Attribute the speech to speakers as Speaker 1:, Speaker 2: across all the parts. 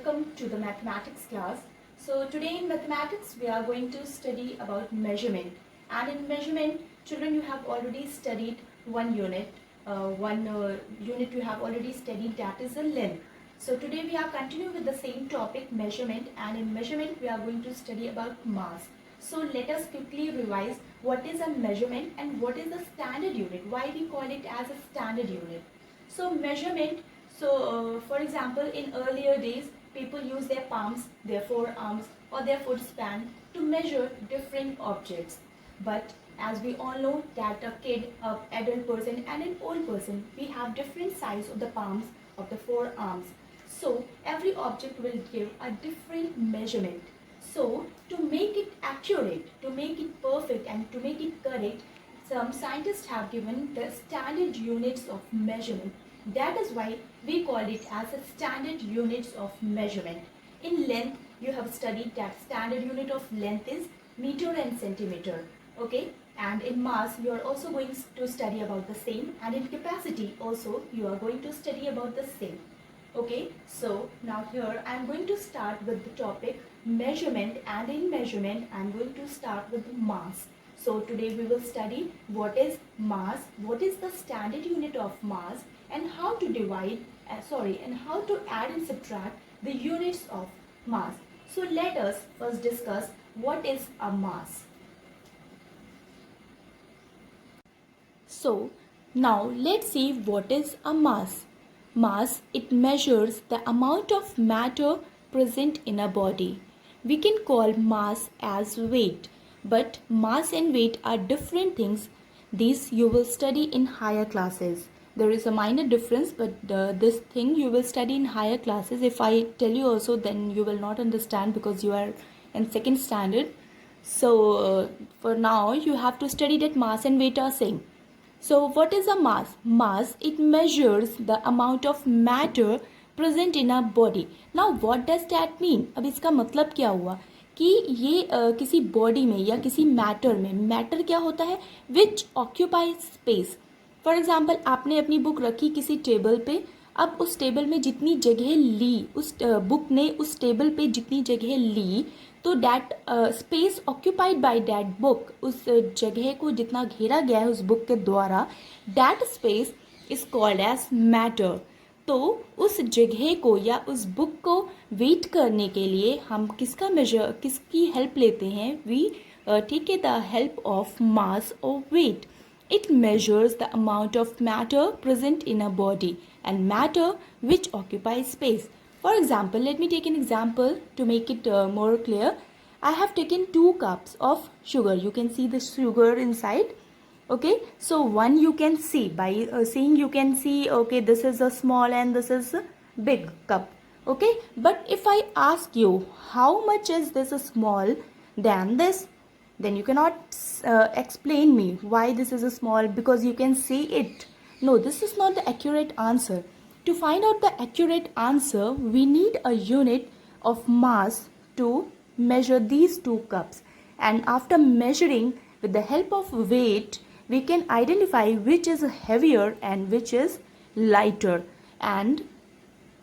Speaker 1: welcome to the mathematics class. So today in mathematics we are going to study about measurement, and in measurement children you have already studied one unit. One unit you have already studied, that is the length. So today we are continuing with the same topic, measurement, and in measurement we are going to study about mass. So let us quickly revise what is a measurement and what is the standard unit, why we call it as a standard unit. So measurement, for example, in earlier days, people use their palms, their forearms, or their foot span to measure different objects. But as we all know that a kid, an adult person, and an old person, we have different size of the palms, of the forearms. So every object will give a different measurement. So to make it accurate, to make it perfect, and to make it correct, some scientists have given the standard units of measurement. That is why we call it as a standard units of measurement. In length, you have studied that standard unit of length is meter and centimeter. Okay, and in mass you are also going to study about the same, and in capacity also you are going to study about the same. Okay, so now here I am going to start with the topic measurement, and in measurement I am going to start with mass. So today we will study what is mass, what is the standard unit of mass, and how to and how to add and subtract the units of mass. So let us first discuss what is a mass. So now let's see what is a mass. Mass, it measures the amount of matter present in a body. We can call mass as weight, but mass and weight are different things. These you will study in higher classes. There is a minor difference, but this thing you will study in higher classes. If I tell you also, then you will not understand because you are in second standard. So for now you have to study that mass and weight are same. So what is a mass? Mass, it measures the amount of matter present in a body. Now what does that mean? अब इसका मतलब क्या हुआ कि ये किसी body में या किसी मैटर में, मैटर क्या होता है? विच ऑक्यूपाई स्पेस. फॉर एग्जाम्पल, आपने अपनी बुक रखी किसी टेबल पे. अब उस टेबल में जितनी जगह ली, उस बुक ने उस टेबल पे जितनी जगह ली, तो that space occupied by that book, उस जगह को जितना घेरा गया है उस बुक के द्वारा, that space is called as matter. तो उस जगह को या उस बुक को वेट करने के लिए हम किसकी हेल्प लेते हैं? We take the help of mass और weight. It measures the amount of matter present in a body and matter which occupies space. For example, let me take an example to make it more clear. I have taken 2 cups of sugar. You can see the sugar inside. Okay, so one you can see by seeing, you can see, okay, this is a small and this is a big cup. Okay, but if I ask you how much is this small than this, then you cannot explain me why this is a small, because you can see it. No, this is not the accurate answer. To find out the accurate answer, we need a unit of mass to measure these 2 cups. And after measuring with the help of weight, we can identify which is heavier and which is lighter. And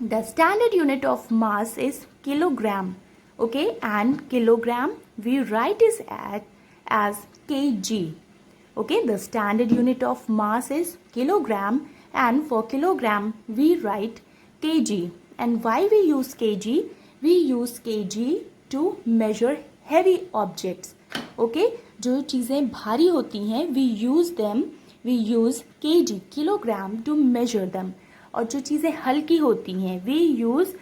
Speaker 1: the standard unit of mass is kilogram. Okay, and kilogram we write is as kg. Okay, the standard unit of mass is kilogram, and for kilogram we write kg. And why we use kg? We use kg to measure heavy objects. Okay, जो चीज़ें भारी होती हैं we use kg, kilogram, to measure them. और जो चीज़ें हल्की होती हैं we use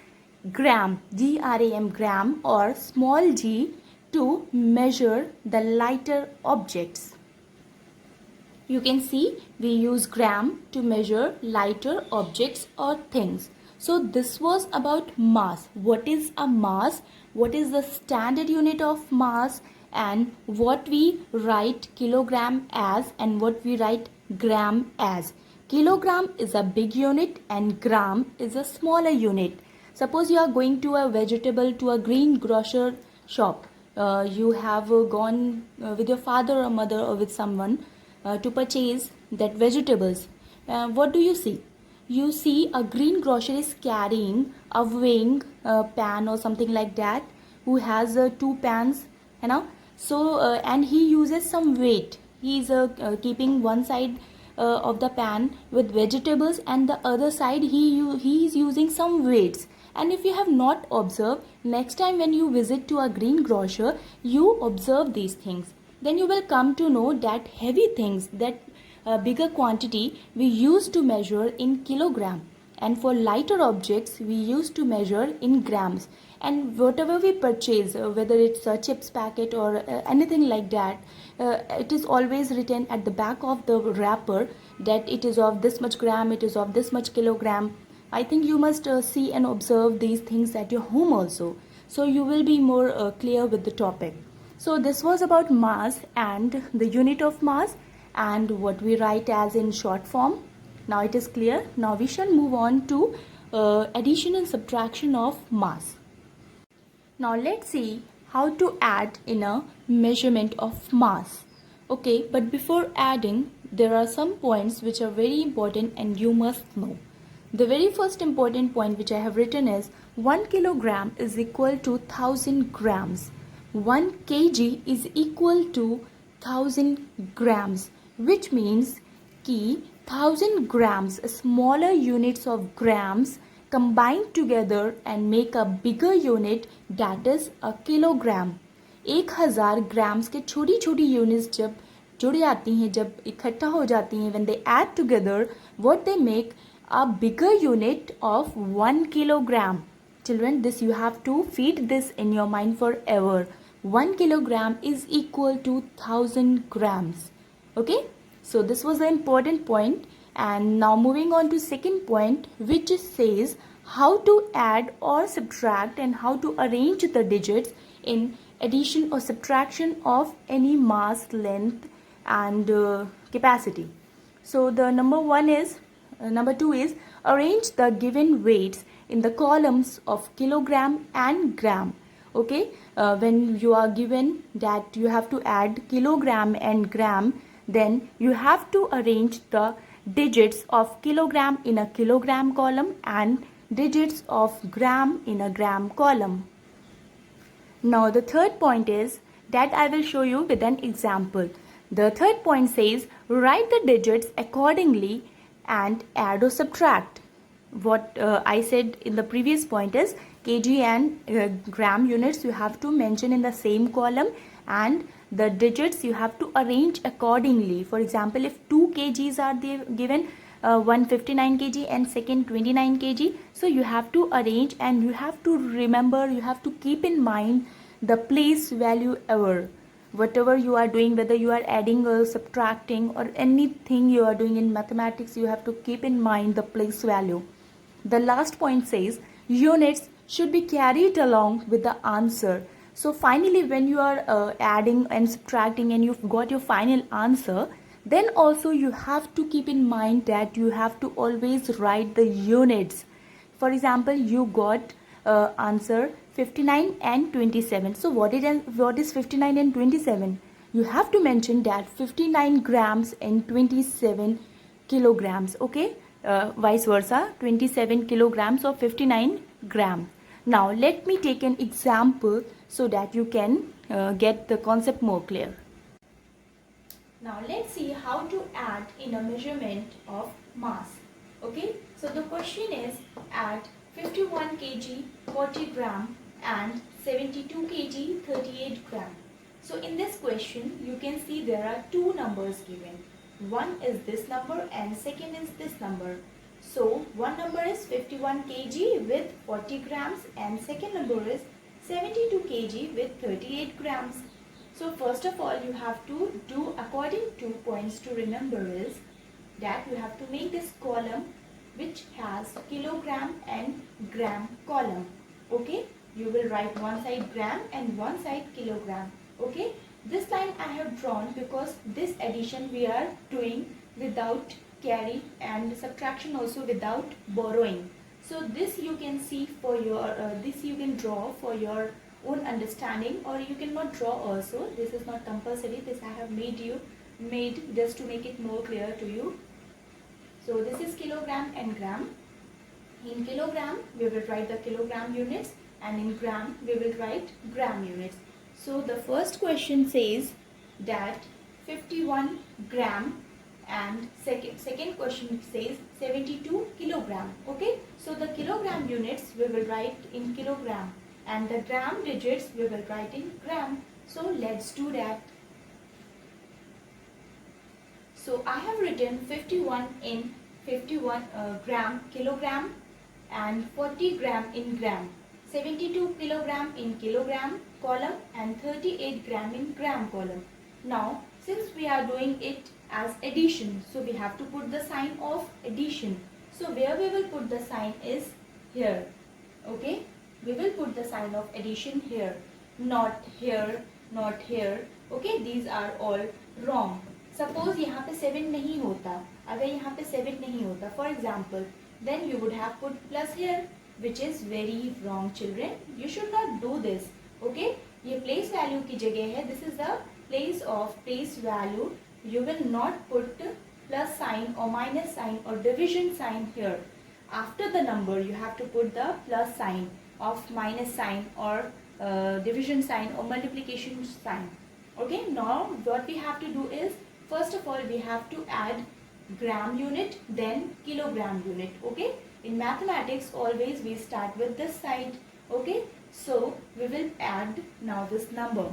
Speaker 1: gram, gram, gram, or small g to measure the lighter objects. You can see we use gram to measure lighter objects or things. So this was about mass. What is a mass? What is the standard unit of mass? And what we write kilogram as and what we write gram as. Kilogram is a big unit and gram is a smaller unit. Suppose you are going to a green grocer shop. You have gone with your father or mother or with someone to purchase that vegetables. What do you see? you see a greengrocer is carrying a weighing pan or something like that, who has two pans, you know. So and he uses some weight. He is keeping one side of the pan with vegetables, and the other side he is using some weights. And if you have not observed, next time when you visit to a greengrocer, you observe these things, then you will come to know that heavy things, that bigger quantity, we used to measure in kilogram, and for lighter objects we used to measure in grams. And whatever we purchase, whether it's a chips packet or anything like that, it is always written at the back of the wrapper that it is of this much gram, it is of this much kilogram. I think you must see and observe these things at your home also, so you will be more clear with the topic. So this was about mass and the unit of mass and what we write as in short form. Now it is clear. Now we shall move on to addition and subtraction of mass. Now let's see how to add in a measurement of mass. Okay, but before adding, there are some points which are very important and you must know. The very first important point which I have written is 1 kilogram is equal to 1000 grams. 1 kg is equal to 1000 grams, which means कि 1000 grams, smaller units of grams, combined together and make a bigger unit, that is a kilogram. 1000 grams के छोटी छोटी units जब जुड़ जाती हैं, जब इकट्ठा हो जाती हैं, when they add together, what they make a bigger unit of 1 kilogram. Children, this you have to feed this in your mind forever. 1 kilogram is equal to 1000 grams. Okay, so this was the important point. And now moving on to second point, which says how to add or subtract and how to arrange the digits in addition or subtraction of any mass, length and capacity. So the number two is arrange the given weights in the columns of kilogram and gram. Okay, when you are given that you have to add kilogram and gram, then you have to arrange the digits of kilogram in a kilogram column and digits of gram in a gram column. Now the third point is that I will show you with an example. The third point says write the digits accordingly and add or subtract. What I said in the previous point is kg and gram units you have to mention in the same column, and the digits you have to arrange accordingly. For example, if 2 kgs are given, 159 kg and second 29 kg, so you have to arrange and you have to remember, you have to keep in mind the place value ever. Whatever you are doing, whether you are adding or subtracting or anything you are doing in mathematics, you have to keep in mind the place value. The last point says units should be carried along with the answer. So finally, when you are adding and subtracting and you've got your final answer, then also you have to keep in mind that you have to always write the units. For example, you got answer 59 and 27. So what is 59 and 27? You have to mention that 59 grams and 27 kilograms. Okay, vice versa, 27 kilograms or 59 grams. Now let me take an example so that you can get the concept more clear. Now let's see how to add in a measurement of mass. Okay, so the question is add 51 kg 40 gram and 72 kg 38 gram. So in this question you can see there are two numbers given. One is this number and second is this number. So one number is 51 kg with 40 grams and second number is 72 kg with 38 grams. So first of all you have to do according to points to remember is that you have to make this column which has kilogram and gram column. Okay, you will write one side gram and one side kilogram. Okay, this line I have drawn because this addition we are doing without carry and subtraction also without borrowing. So this you can see for your this you can draw for your own understanding, or you cannot draw also. This is not compulsory. This I have made just to make it more clear to you. So this is kilogram and gram. In kilogram, we will write the kilogram units, and in gram, we will write gram units. So the first question says that 51 gram, and second question says 72 kilogram. Okay, so the kilogram units we will write in kilogram, and the gram digits we will write in gram. So let's do that. So I have written 51 in 51 gram kilogram, and 40 gram in gram, 72 kilogram in kilogram column, and 38 gram in gram column. Now since we are doing it as addition, so we have to put the sign of addition. So where we will put the sign is here. Okay, we will put the sign of addition here, not here, not here. Okay, these are all wrong. Suppose यहाँ पे 7 नहीं होता, अगर यहाँ पे 7 नहीं होता, for example, then you would have put plus here, which is very wrong, children. You should not do this. Okay, ये place value की जगह है. This is the place of place value. You will not put plus sign or minus sign or division sign here. After the number, you have to put the plus sign of minus sign or division sign or multiplication sign. Okay, now what we have to do is, first of all, we have to add gram unit, then kilogram unit. Okay, in mathematics always we start with this side. Okay, so we will add now this number.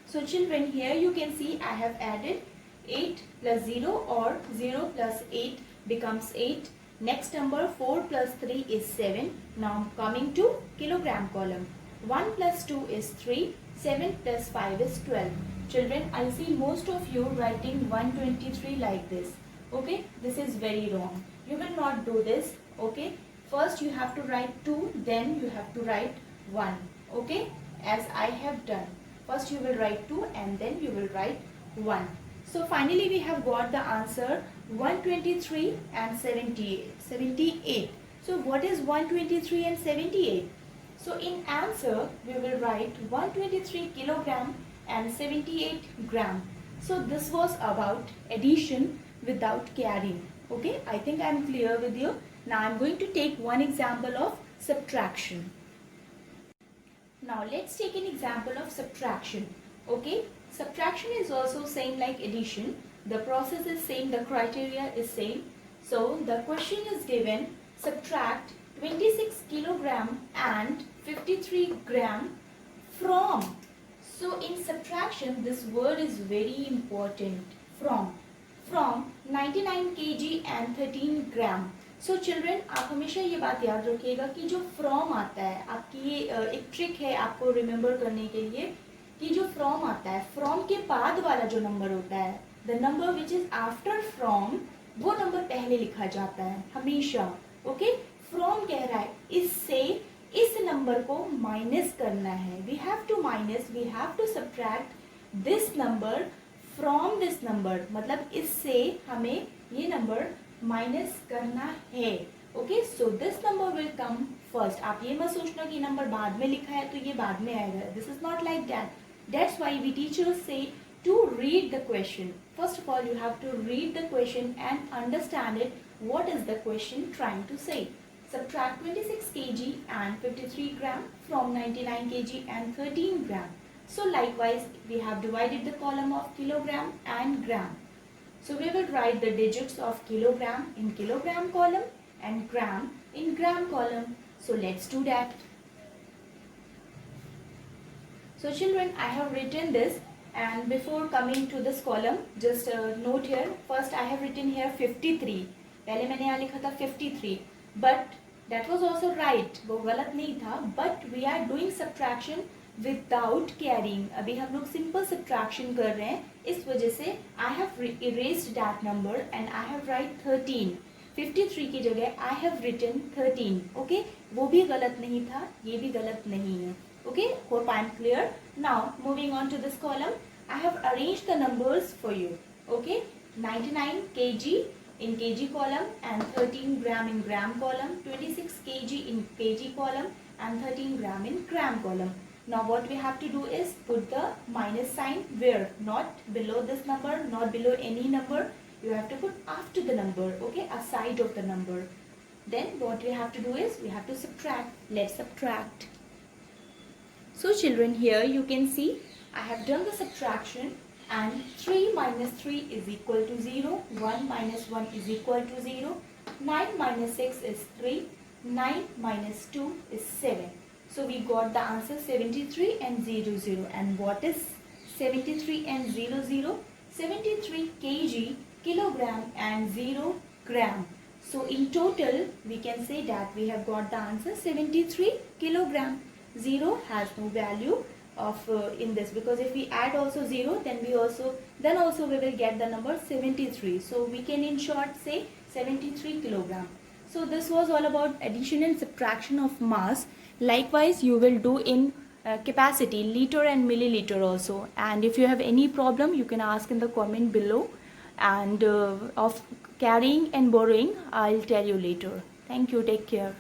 Speaker 1: So children, here you can see I have added 8 plus 0, or 0 plus 8 becomes 8. Next number 4 plus 3 is 7. Now coming to kilogram column, 1 plus 2 is 3, 7 plus 5 is 12. Children, I see most of you writing 123 like this. Okay, this is very wrong. You will not do this. Okay, first you have to write 2, then you have to write 1. Okay, as I have done. First you will write 2 and then you will write 1. So finally we have got the answer 123 and 78. So what is 123 and 78? So in answer we will write 123 kilogram and 78 gram. So this was about addition without carrying. Okay, I think I am clear with you. Now I am going to take one example of subtraction. Now let's take an example of subtraction. Okay, subtraction is also same like addition. The process is same, the criteria is same. So the question is given, subtract 26 kilogram and 53 gram from. So in subtraction this word is very important, from 99 kg and 13 gram. So children, आप हमेशा ये बात याद रखिएगा कि जो from आता है, आपकी ये एक ट्रिक है आपको रिमेम्बर करने के लिए, कि जो फ्रॉम आता है, फ्रॉम के बाद वाला जो नंबर होता है, the number which is after from, वो नंबर पहले लिखा जाता है हमेशा. ओके, फ्रॉम कह रहा है इससे इस नंबर को माइनस करना है. We have to minus, we have to subtract this number from this number, मतलब इससे हमें ये नंबर माइनस करना है. Okay, so this number will come first. आप ये मत सोचना कि नंबर बाद में लिखा है तो ये बाद में आएगा. This is not like that. That's why we teachers से to read the question. First of all, you have to read the question and understand it. What is the question trying to say? Subtract 26 kg and 53 gram from 99 kg and 13 gram. So likewise, we have divided the column of kilogram and gram. So we will write the digits of kilogram in kilogram column and gram in gram column. So let's do that. So children, I have written this, and before coming to this column, just note here. First I have written here 53. पहले मैंने यहाँ लिखा था 53, but that was also right. वो गलत नहीं था. But we are doing subtraction without carrying. अभी हम लोग simple subtraction कर रहे हैं, इस वजह से I have erased that number and I have write 13. 53 की जगह I have written 13. Okay, वो भी गलत नहीं था, ये भी गलत नहीं है. Okay, hope I am clear. Now moving on to this column, I have arranged the numbers for you. Okay, 99 kg in kg column and 13 gram in gram column, 26 kg in kg column and 13 gram in gram column. Now what we have to do is put the minus sign where? Not below this number, not below any number. you have to put after the number, okay, aside of the number. Then what we have to do is we have to subtract. Let's subtract. So children, here you can see I have done the subtraction, and 3 minus 3 is equal to 0, 1 minus 1 is equal to 0, 9 minus 6 is 3, 9 minus 2 is 7. So we got the answer 73 and 00. And what is 73 and 00? 73 kg, kilogram and 0 gram. So in total we can say that we have got the answer 73 kilogram. 0 has no value of in this, because if we add also 0, then we will get the number 73. So we can in short say 73 kilogram. So this was all about addition and subtraction of mass. Likewise you will do in capacity, liter and milliliter also. And if you have any problem, you can ask in the comment below. And of carrying and borrowing, I'll tell you later. Thank you. Take care.